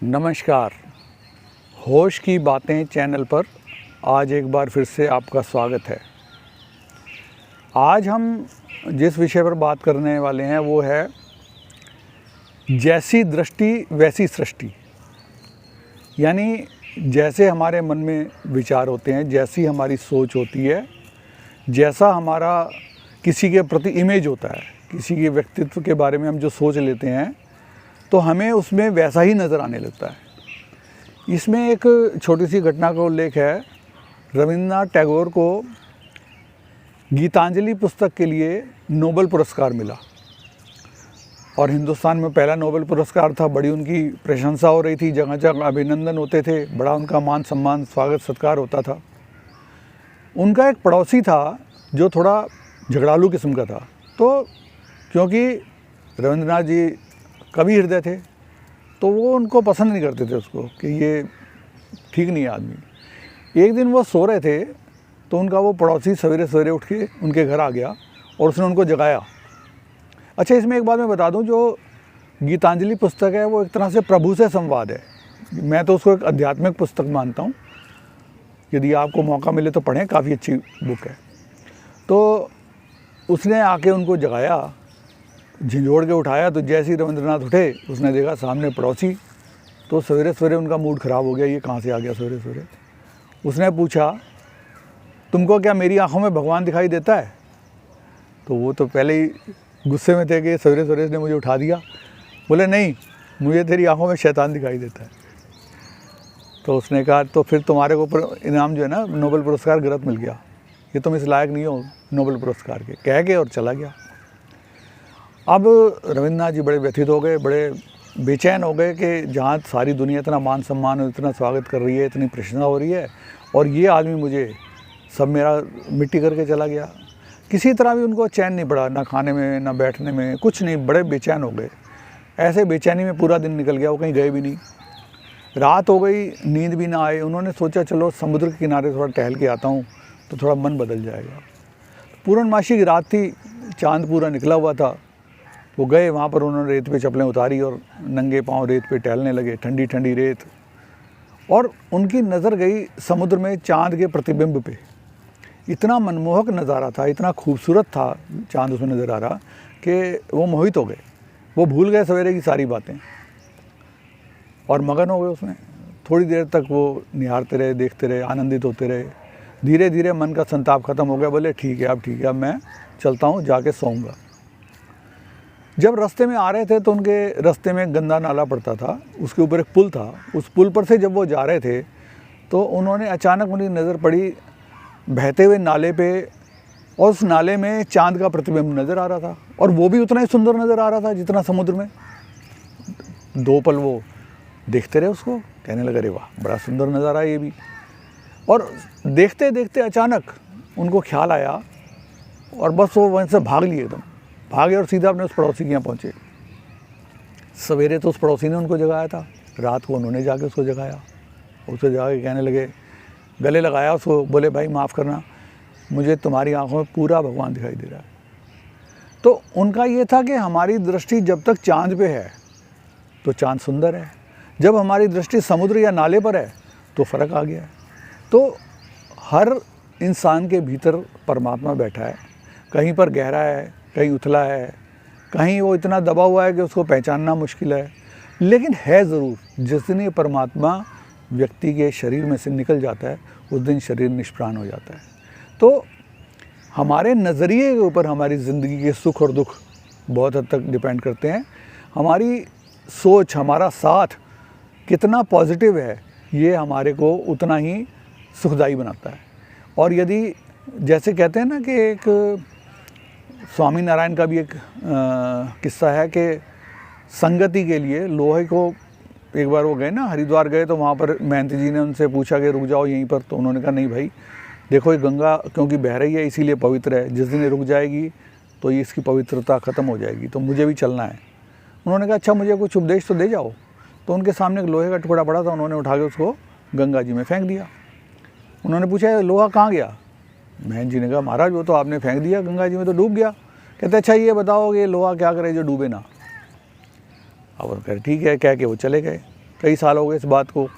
नमस्कार। होश की बातें चैनल पर आज एक बार फिर से आपका स्वागत है। आज हम जिस विषय पर बात करने वाले हैं वो है जैसी दृष्टि वैसी सृष्टि। यानी जैसे हमारे मन में विचार होते हैं, जैसी हमारी सोच होती है, जैसा हमारा किसी के प्रति इमेज होता है, किसी के व्यक्तित्व के बारे में हम जो सोच लेते हैं तो हमें उसमें वैसा ही नज़र आने लगता है। इसमें एक छोटी सी घटना का उल्लेख है। रविंद्रनाथ टैगोर को गीतांजलि पुस्तक के लिए नोबेल पुरस्कार मिला और हिंदुस्तान में पहला नोबेल पुरस्कार था। बड़ी उनकी प्रशंसा हो रही थी, जगह जगह अभिनंदन होते थे, बड़ा उनका मान सम्मान स्वागत सत्कार होता था। उनका एक पड़ोसी था जो थोड़ा झगड़ालू किस्म का था, तो क्योंकि रविंद्रनाथ जी कवि हृदय थे तो वो उनको पसंद नहीं करते थे उसको, कि ये ठीक नहीं है आदमी। एक दिन वो सो रहे थे तो उनका वो पड़ोसी सवेरे सवेरे उठ के उनके घर आ गया और उसने उनको जगाया। अच्छा, इसमें एक बात मैं बता दूं, जो गीतांजलि पुस्तक है वो एक तरह से प्रभु से संवाद है। मैं तो उसको एक आध्यात्मिक पुस्तक मानता हूँ। यदि आपको मौका मिले तो पढ़ें, काफ़ी अच्छी बुक है। तो उसने आके उनको जगाया, झिंझोड़ के उठाया, तो जैसे ही रविंद्रनाथ उठे उसने देखा सामने पड़ोसी। तो सवेरे सवेरे उनका मूड ख़राब हो गया, ये कहाँ से आ गया सवेरे सवेरे। उसने पूछा, तुमको क्या मेरी आंखों में भगवान दिखाई देता है? तो वो तो पहले ही गुस्से में थे कि सवेरे सवेरे इसने मुझे उठा दिया। बोले नहीं, मुझे तेरी आंखों में शैतान दिखाई देता है। तो उसने कहा तो फिर तुम्हारे ऊपर इनाम जो है ना, नोबेल पुरस्कार गलत मिल गया, ये तुम इस लायक नहीं हो नोबेल पुरस्कार के, कह के और चला गया। अब रविंद्रनाथ जी बड़े व्यथित हो गए, बड़े बेचैन हो गए कि जहाँ सारी दुनिया इतना मान सम्मान और इतना स्वागत कर रही है, इतनी प्रशंसा हो रही है, और ये आदमी मुझे सब मेरा मिट्टी करके चला गया। किसी तरह भी उनको चैन नहीं पड़ा, ना खाने में ना बैठने में, कुछ नहीं, बड़े बेचैन हो गए। ऐसे बेचैनी में पूरा दिन निकल गया, वो कहीं गए भी नहीं। रात हो गई, नींद भी ना आए। उन्होंने सोचा चलो समुद्र के किनारे थोड़ा टहल के आता हूँ तो थोड़ा मन बदल जाएगा। पूर्णमासी की रात थी, चाँद पूरा निकला हुआ था। वो गए वहाँ पर, उन्होंने रेत पे चप्पलें उतारी और नंगे पाँव रेत पे टहलने लगे, ठंडी ठंडी रेत। और उनकी नज़र गई समुद्र में चाँद के प्रतिबिंब पे। इतना मनमोहक नज़ारा था, इतना खूबसूरत था चाँद उसमें नज़र आ रहा कि वो मोहित हो गए। वो भूल गए सवेरे की सारी बातें और मगन हो गए उसमें। थोड़ी देर तक वो निहारते रहे, देखते रहे, आनंदित होते रहे। धीरे धीरे मन का संताप खत्म हो गया। बोले ठीक है, अब ठीक है, अब मैं चलता हूँ, जाके सोऊंगा। जब रास्ते में आ रहे थे तो उनके रास्ते में गंदा नाला पड़ता था, उसके ऊपर एक पुल था। उस पुल पर से जब वो जा रहे थे तो उन्होंने अचानक उनकी नज़र पड़ी बहते हुए नाले पे, और उस नाले में चाँद का प्रतिबिंब नज़र आ रहा था, और वो भी उतना ही सुंदर नज़र आ रहा था जितना समुद्र में। 2 पल वो देखते रहे उसको, कहने लगे अरे वाह, बड़ा सुंदर नज़ारा है ये भी। और देखते देखते अचानक उनको ख्याल आया और बस वो वहीं से भाग लिए, एकदम भागे और सीधा अपने उस पड़ोसी के यहाँ पहुँचे। सवेरे तो उस पड़ोसी ने उनको जगाया था, रात को उन्होंने जाके उसको जगाया। उसे जाके कहने लगे, गले लगाया उसको, बोले भाई माफ़ करना, मुझे तुम्हारी आंखों में पूरा भगवान दिखाई दे रहा है। तो उनका ये था कि हमारी दृष्टि जब तक चाँद पे है तो चाँद सुंदर है, जब हमारी दृष्टि समुद्र या नाले पर है तो फ़र्क आ गया है। तो हर इंसान के भीतर परमात्मा बैठा है, कहीं पर गहरा है, कहीं उथला है, कहीं वो इतना दबा हुआ है कि उसको पहचानना मुश्किल है, लेकिन है ज़रूर। जिस दिन ये परमात्मा व्यक्ति के शरीर में से निकल जाता है उस दिन शरीर निष्प्राण हो जाता है। तो हमारे नज़रिए के ऊपर हमारी ज़िंदगी के सुख और दुख बहुत हद तक डिपेंड करते हैं। हमारी सोच, हमारा साथ कितना पॉजिटिव है, ये हमारे को उतना ही सुखदायी बनाता है। और यदि जैसे कहते हैं ना कि एक स्वामी नारायण का भी एक किस्सा है कि संगति के लिए लोहे को, एक बार वो गए ना हरिद्वार गए, तो वहाँ पर महंत जी ने उनसे पूछा कि रुक जाओ यहीं पर। तो उन्होंने कहा नहीं भाई, देखो ये गंगा क्योंकि बह रही है इसीलिए पवित्र है, जिस दिन ये रुक जाएगी तो ये इसकी पवित्रता ख़त्म हो जाएगी, तो मुझे भी चलना है। उन्होंने कहा अच्छा मुझे कुछ उपदेश तो दे जाओ। तो उनके सामने एक लोहे का टुकड़ा पड़ा था, उन्होंने उठा के उसको गंगा जी में फेंक दिया। उन्होंने पूछा लोहा कहाँ गया? महंत जी ने कहा महाराज वो तो आपने फेंक दिया गंगा जी में, तो डूब गया। कहते अच्छा ये बताओ कि लोहा क्या करे जो डूबे ना। और कह ठीक है कह के वो चले गए। कई साल हो गए इस बात को।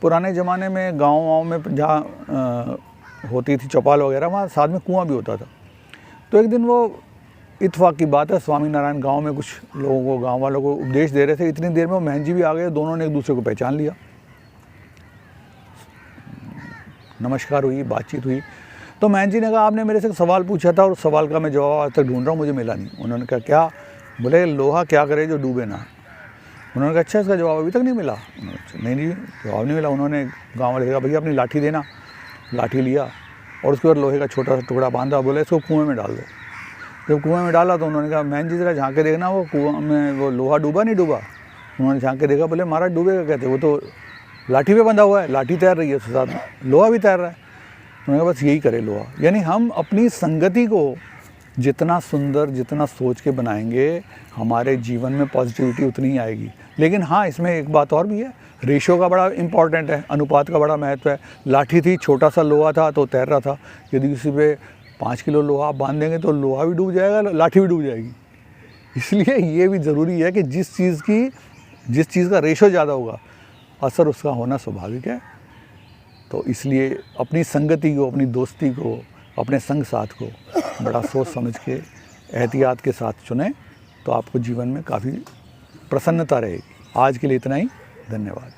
पुराने ज़माने में गाँव में जहाँ होती थी चौपाल वगैरह, वहाँ साथ में कुआं भी होता था। तो एक दिन वो इत्तेफाक की बात है, स्वामी नारायण गांव में कुछ लोगों को, गांव वालों को उपदेश दे रहे थे। इतनी देर में वो महंत जी भी आ गए। दोनों ने एक दूसरे को पहचान लिया, नमस्कार हुई, बातचीत हुई। तो महंत जी ने कहा आपने मेरे से एक सवाल पूछा था और उस सवाल का मैं जवाब आज तक ढूंढ रहा हूँ, मुझे मिला नहीं। उन्होंने कहा क्या? बोले लोहा क्या करे जो डूबे ना। उन्होंने कहा अच्छा, इसका जवाब अभी तक नहीं मिला? नहीं जी, जवाब नहीं मिला। उन्होंने गाँव वाले कहा भैया अपनी लाठी देना। लाठी लिया और उसके बाद लोहे का छोटा सा टुकड़ा बांधा। बोले इसको कुएं में डाल दो। जब कुएं में डाला तो उन्होंने कहा महंत जी जरा झाँक के देखना वो कुआं में वो लोहा डूबा नहीं डूबा। उन्होंने झाँक के देखा। बोले महाराज डूबेगा कहते, वो तो लाठी पे बंधा हुआ है, लाठी तैर रही है, उसके साथ लोहा भी तैर रहा है। उन्होंने कहा बस यही करे लोहा। यानी हम अपनी संगति को जितना सुंदर, जितना सोच के बनाएंगे, हमारे जीवन में पॉजिटिविटी उतनी ही आएगी। लेकिन हाँ, इसमें एक बात और भी है, रेशो का बड़ा इंपॉर्टेंट है, अनुपात का बड़ा महत्व है। लाठी थी, छोटा सा लोहा था तो तैर रहा था। यदि उसी पे 5 किलो लोहा आप बांध देंगे तो लोहा भी डूब जाएगा, लाठी भी डूब जाएगी। इसलिए ये भी ज़रूरी है कि जिस चीज़ का रेशो ज़्यादा होगा, असर उसका होना स्वाभाविक है। तो इसलिए अपनी संगति को, अपनी दोस्ती को, अपने संग साथ को बड़ा सोच समझ के, एहतियात के साथ चुनें, तो आपको जीवन में काफ़ी प्रसन्नता रहेगी। आज के लिए इतना ही, धन्यवाद।